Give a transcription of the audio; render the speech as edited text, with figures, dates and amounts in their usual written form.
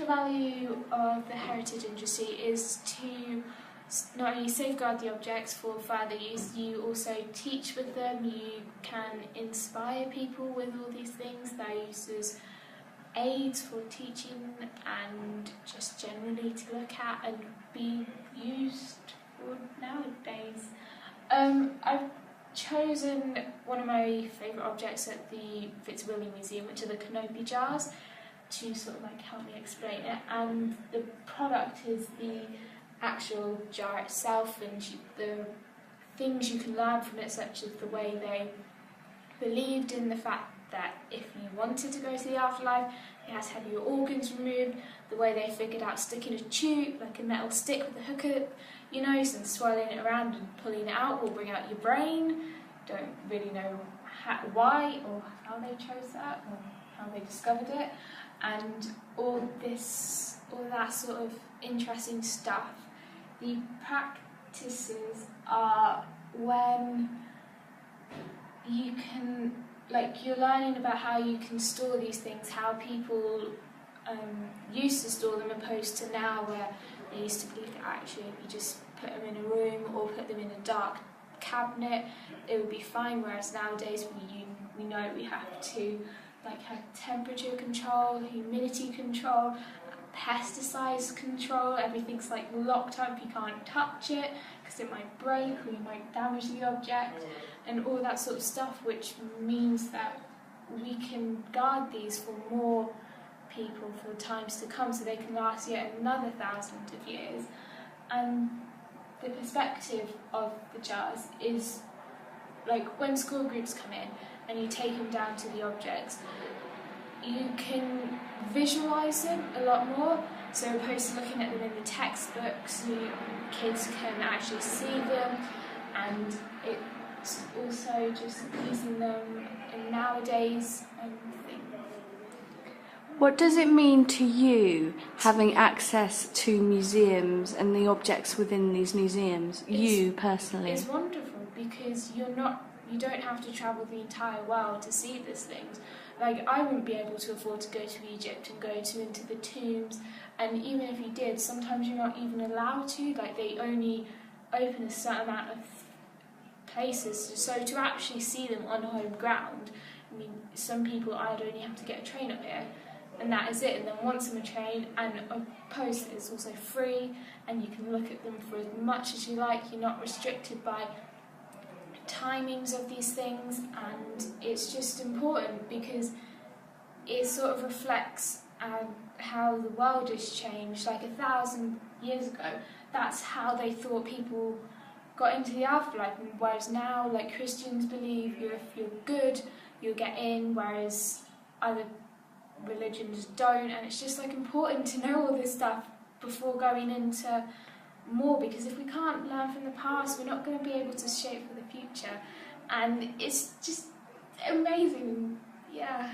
central value of the heritage industry is to not only safeguard the objects for further use, you also teach with them, you can inspire people with all these things. They're used as aids for teaching and just generally to look at and be used for nowadays. I've chosen one of my favourite objects at the Fitzwilliam Museum, which are the Canopy jars, to sort of like help me explain it. And the product is the actual jar itself, and the things you can learn from it, such as the way they believed in the fact that if you wanted to go to the afterlife, you had to have your organs removed, the way they figured out sticking a tube, like a metal stick with a hook at your nose and swirling it around and pulling it out will bring out your brain. Don't really know why or how they chose that or how they discovered it, and all that sort of interesting stuff. The practices are when you can, like, you're learning about how you can store these things, how people used to store them opposed to now, where they used to believe that actually if you just put them in a room or put them in a dark cabinet, it would be fine, whereas nowadays we know we have to like have temperature control, humidity control, pesticides control, everything's like locked up, you can't touch it because it might break or you might damage the object and all that sort of stuff, which means that we can guard these for more people for times to come, so they can last yet another 1,000 of years. And the perspective of the jars is like when school groups come in and you take them down to the objects, you can visualise them a lot more, so opposed to looking at them in the textbooks, kids can actually see them, and it's also just using them in nowadays and things. What does it mean to you having access to museums and the objects within these museums, you personally? It's wonderful because you don't have to travel the entire world to see these things. Like, I wouldn't be able to afford to go to Egypt and go into the tombs, and even if you did, sometimes you're not even allowed to, like they only open a certain amount of places, so to actually see them on home ground, I mean, some people I'd only have to get a train up here, and that is it, and then once on a train and a post is also free, and you can look at them for as much as you like, you're not restricted by timings of these things, and it's just important because it sort of reflects how the world has changed. Like 1,000 years ago, that's how they thought people got into the afterlife, and whereas now, like, Christians believe if you're good, you'll get in, whereas other religions don't, and it's just like important to know all this stuff before going into more, because if we can't learn from the past, we're not going to be able to shape for the future, and it's just amazing. Yeah.